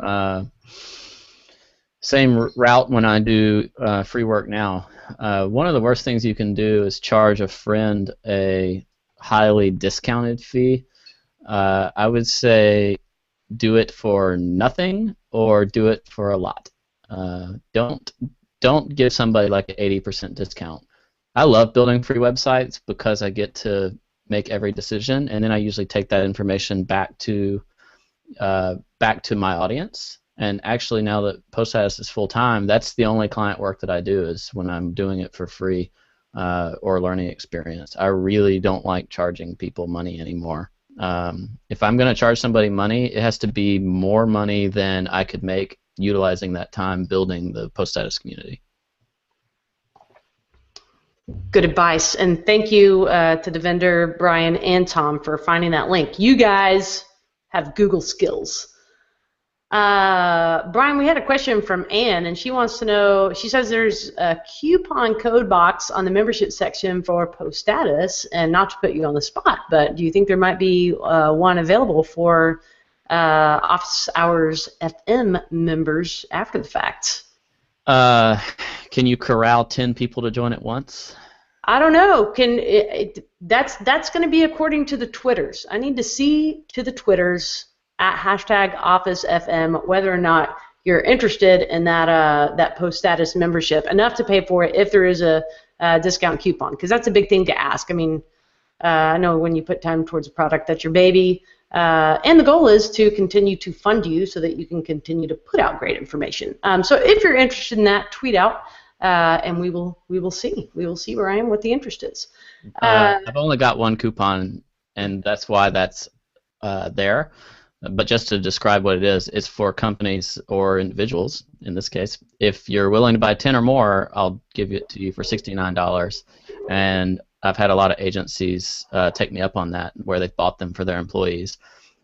route when I do free work now. One of the worst things you can do is charge a friend a highly discounted fee. I would say do it for nothing or do it for a lot. Don't give somebody like an 80% discount. I love building free websites because I get to make every decision, and then I usually take that information back to my audience. And actually, now that PostStatus is full time, that's the only client work that I do is when I'm doing it for free or learning experience. I really don't like charging people money anymore. If I'm going to charge somebody money, it has to be more money than I could make utilizing that time building the PostStatus community. Good advice, and thank you to the vendor, Brian and Tom, for finding that link. You guys have Google skills. Brian, we had a question from Ann, and she wants to know, she says there's a coupon code box on the membership section for PostStatus, and not to put you on the spot, but do you think there might be one available for Office Hours FM members after the fact? Can you corral 10 people to join at once? I don't know. That's going to be according to the Twitters. I need to see to the Twitters at #OfficeFM whether or not you're interested in that PostStatus membership enough to pay for it if there is a discount coupon, because that's a big thing to ask. I mean, I know when you put time towards a product, that's your baby, and the goal is to continue to fund you so that you can continue to put out great information. So if you're interested in that, tweet out, and we will see. We will see, Brian, what the interest is. I've only got one coupon, and that's why that's there. But just to describe what it is, it's for companies or individuals, in this case. If you're willing to buy 10 or more, I'll give it to you for $69. And I've had a lot of agencies take me up on that, where they've bought them for their employees.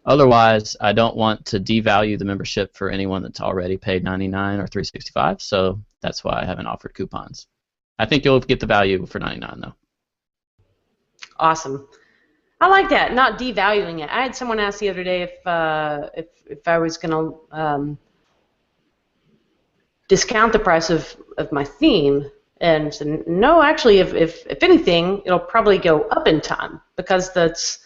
Otherwise, I don't want to devalue the membership for anyone that's already paid $99 or $365, so that's why I haven't offered coupons. I think you'll get the value for $99 though. Awesome. I like that, not devaluing it. I had someone ask the other day if I was going to discount the price of my theme, and said, no, actually, if anything, it'll probably go up in time, because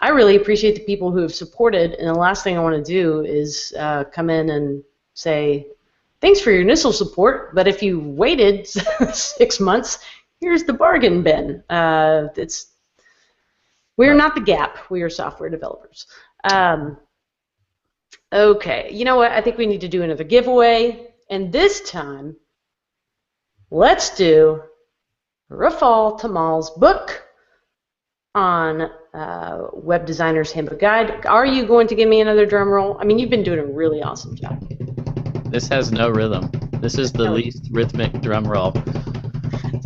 I really appreciate the people who have supported, and the last thing I want to do is come in and say, thanks for your initial support, but if you waited 6 months, here's the bargain bin. We're not the Gap. We are software developers. Okay, you know what? I think we need to do another giveaway, and this time, let's do Rafal Tamal's book on Web Designer's Handbook Guide. Are you going to give me another drum roll? I mean, you've been doing a really awesome job. This has no rhythm. This is the least rhythmic drum roll.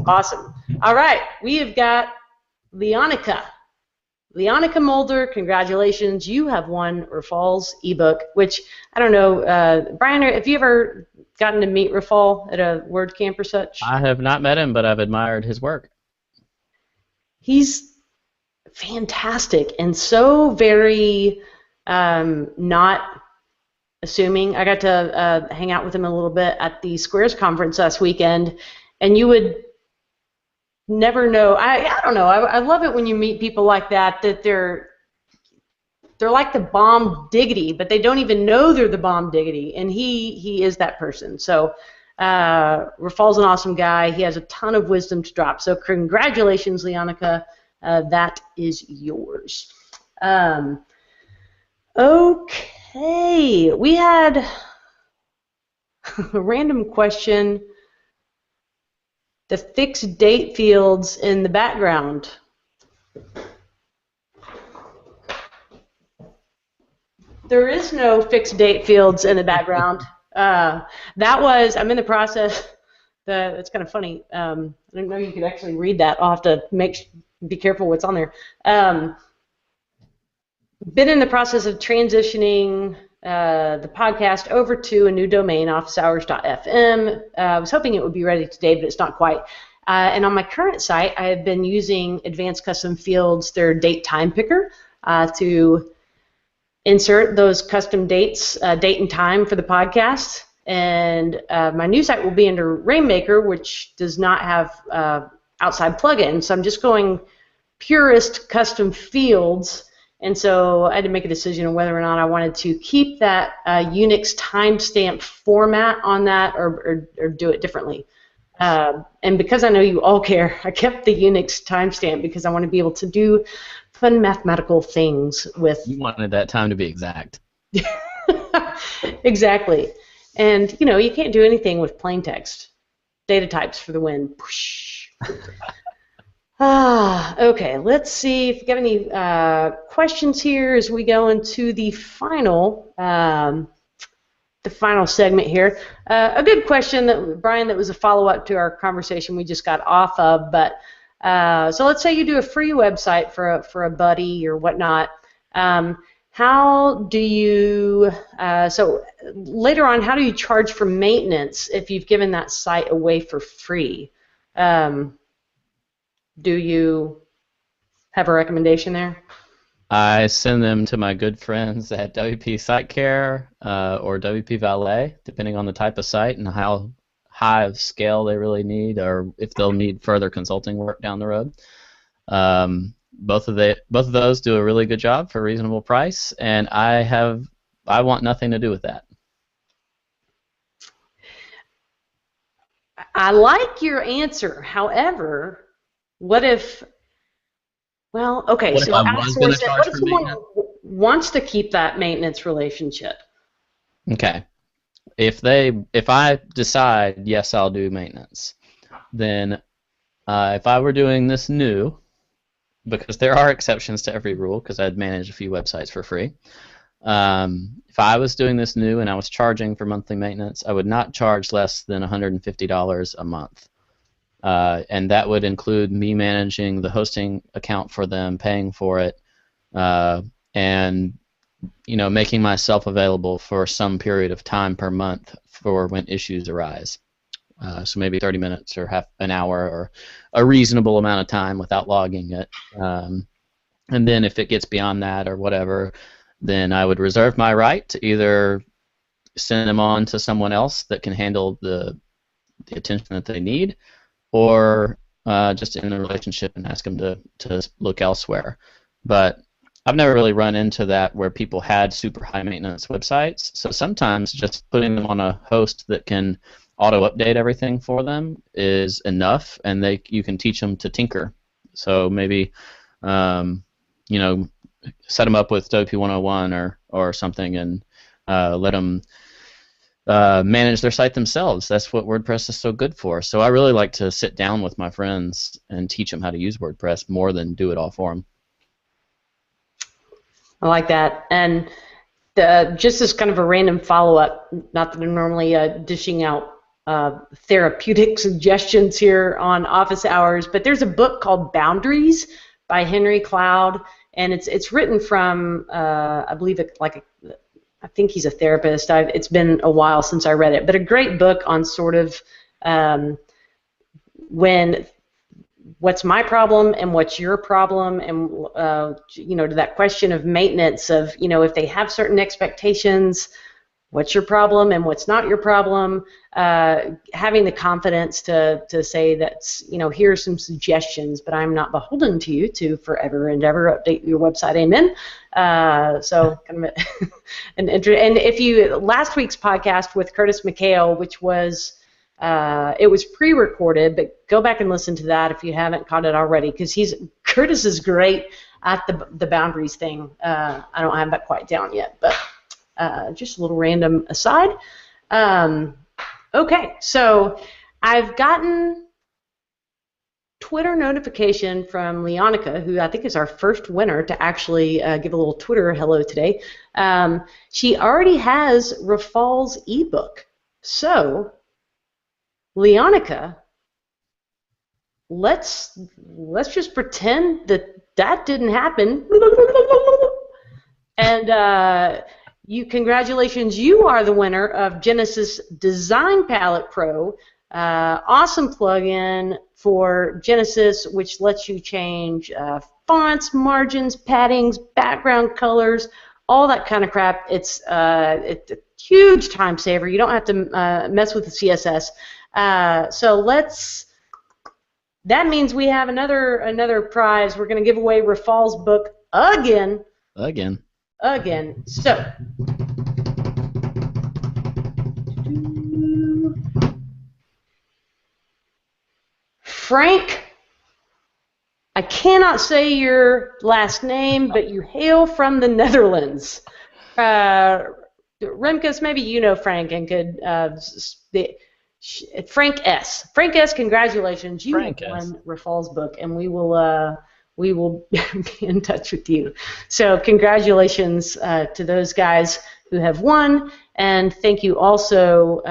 Awesome. All right, we have got Leonica. Leonica Mulder, congratulations. You have won Rafal's ebook, which, I don't know, Brian, have you ever gotten to meet Rafal at a WordCamp or such? I have not met him, but I've admired his work. He's fantastic and so very not assuming. I got to hang out with him a little bit at the Squares conference last weekend, and you would never know. I don't know. I love it when you meet people like that they're like the bomb diggity, but they don't even know they're the bomb diggity, and he is that person. So Rafal's an awesome guy. He has a ton of wisdom to drop. So congratulations, Leonica. That is yours. Okay, we had a random question. The fixed date fields in the background. There is no fixed date fields in the background. I'm in the process. It's kind of funny. I didn't know you could actually read that. I'll have to be careful what's on there. Been in the process of transitioning the podcast over to a new domain, officehours.fm. I was hoping it would be ready today, but it's not quite. And on my current site, I have been using Advanced Custom Fields, their date time picker, to insert those custom dates, date and time for the podcast. And my new site will be under Rainmaker, which does not have outside plugins. So I'm just going purest custom fields. And so I had to make a decision on whether or not I wanted to keep that Unix timestamp format on that or do it differently. And because I know you all care, I kept the Unix timestamp because I want to be able to do fun mathematical things with... You wanted that time to be exact. Exactly. And, you know, you can't do anything with plain text. Data types for the win. Okay, let's see if we got any questions here as we go into the final segment here. A good question, Brian, that was a follow-up to our conversation we just got off of. But so let's say you do a free website for a buddy or whatnot. How do you so later on? How do you charge for maintenance if you've given that site away for free? Do you have a recommendation there? I send them to my good friends at WP Site Care or WP Valet, depending on the type of site and how high of scale they really need, or if they'll need further consulting work down the road. Both of those do a really good job for a reasonable price, and I want nothing to do with that. I like your answer. However, what if? Well, okay. What so if I was going to charge for someone maintenance? wants to keep that maintenance relationship? Okay. If I decide yes, I'll do maintenance, then if I were doing this new, because there are exceptions to every rule, because I'd manage a few websites for free. If I was doing this new and I was charging for monthly maintenance, I would not charge less than $150 a month. And that would include me managing the hosting account for them, paying for it, and making myself available for some period of time per month for when issues arise. So maybe 30 minutes or half an hour or a reasonable amount of time without logging it. And then if it gets beyond that or whatever, then I would reserve my right to either send them on to someone else that can handle the attention that they need, or just end the relationship and ask them to look elsewhere. But I've never really run into that where people had super high maintenance websites. So sometimes just putting them on a host that can auto-update everything for them is enough, and you can teach them to tinker. So maybe set them up with WP 101 or something, and let them manage their site themselves. That's what WordPress is so good for. So I really like to sit down with my friends and teach them how to use WordPress more than do it all for them. I like that. And just as kind of a random follow-up, not that I'm normally dishing out therapeutic suggestions here on office hours, but there's a book called Boundaries by Henry Cloud, and it's written from I believe I think he's a therapist. It's been a while since I read it, but a great book on sort of what's my problem and what's your problem, and to that question of maintenance of if they have certain expectations, what's your problem and what's not your problem, having the confidence to say that, here are some suggestions, but I'm not beholden to you to forever and ever update your website, amen. So kind of and if you, last week's podcast with Curtis McHale, which was, it was pre-recorded, but go back and listen to that if you haven't caught it already, because Curtis is great at the boundaries thing. I don't have that quite down yet, but just a little random aside. Okay, so I've gotten Twitter notification from Leonica, who I think is our first winner to actually give a little Twitter hello today. She already has Rafal's ebook. So, Leonica, let's just pretend that didn't happen. And congratulations, you are the winner of Genesis Design Palette Pro. Awesome plugin for Genesis, which lets you change fonts, margins, paddings, background colors, all that kind of crap. It's a huge time saver. You don't have to mess with the CSS. That means we have another prize. We're going to give away Rafal's book again. So, Frank, I cannot say your last name, but you hail from the Netherlands. Remkus, maybe you know Frank and could Frank S. Frank S. Congratulations, you have won Rafal's book, and we will be in touch with you. So congratulations to those guys who have won, and thank you also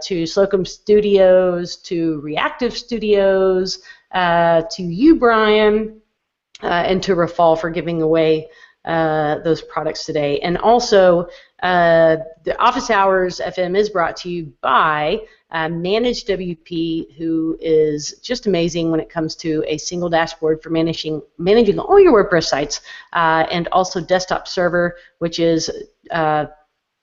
to Slocum Studios, to Reactive Studios, to you, Brian, and to Rafal for giving away those products today. And also, the Office Hours FM is brought to you by Manage WP, who is just amazing when it comes to a single dashboard for managing all your WordPress sites, and also Desktop Server, which is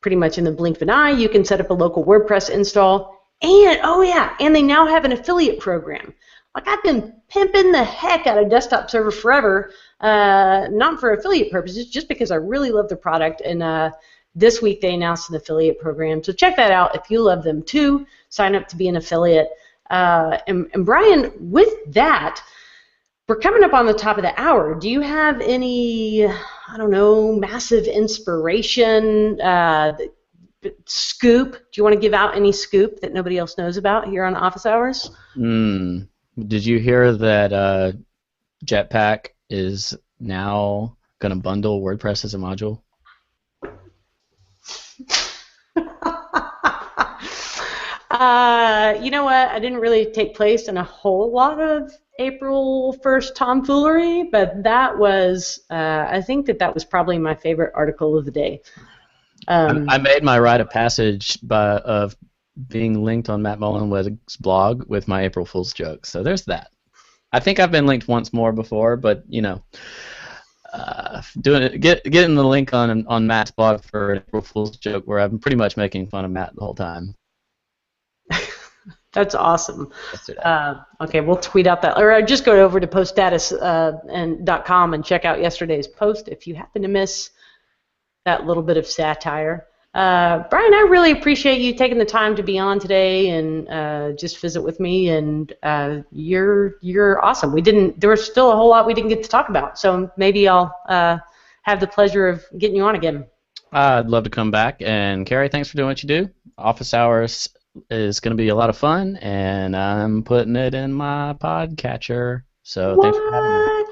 pretty much in the blink of an eye. You can set up a local WordPress install, and they now have an affiliate program. Like, I've been pimping the heck out of Desktop Server forever, not for affiliate purposes, just because I really love the product, and this week they announced an affiliate program. So check that out if you love them too. Sign up to be an affiliate. And Brian, with that, we're coming up on the top of the hour. Do you have any, massive inspiration, scoop? Do you want to give out any scoop that nobody else knows about here on Office Hours? Did you hear that Jetpack is now going to bundle WordPress as a module? You know what? I didn't really take place in a whole lot of April 1st tomfoolery, but that was, I think that was probably my favorite article of the day. I made my rite of passage of being linked on Matt Mullenweg's blog with my April Fool's joke. So there's that. I think I've been linked once more before, but getting the link on Matt's blog for an April Fool's joke where I'm pretty much making fun of Matt the whole time. That's awesome. Okay, we'll tweet out that, or just go over to poststatus.com and check out yesterday's post if you happen to miss that little bit of satire. Brian, I really appreciate you taking the time to be on today and just visit with me. And you're awesome. There was still a whole lot we didn't get to talk about, so maybe I'll have the pleasure of getting you on again. I'd love to come back. And Carrie, thanks for doing what you do. Office Hours is going to be a lot of fun, and I'm putting it in my podcatcher. So thanks for having me.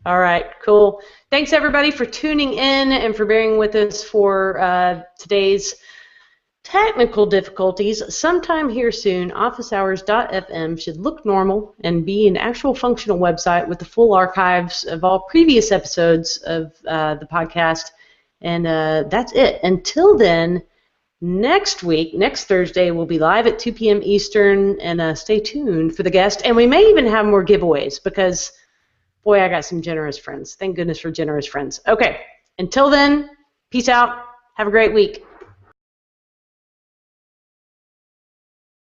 All right, cool. Thanks, everybody, for tuning in and for bearing with us for today's technical difficulties. Sometime here soon, officehours.fm should look normal and be an actual functional website with the full archives of all previous episodes of the podcast. And that's it. Until then, next week, next Thursday, we'll be live at 2 p.m. Eastern, and stay tuned for the guest. And we may even have more giveaways because, boy, I got some generous friends. Thank goodness for generous friends. Okay, until then, peace out. Have a great week.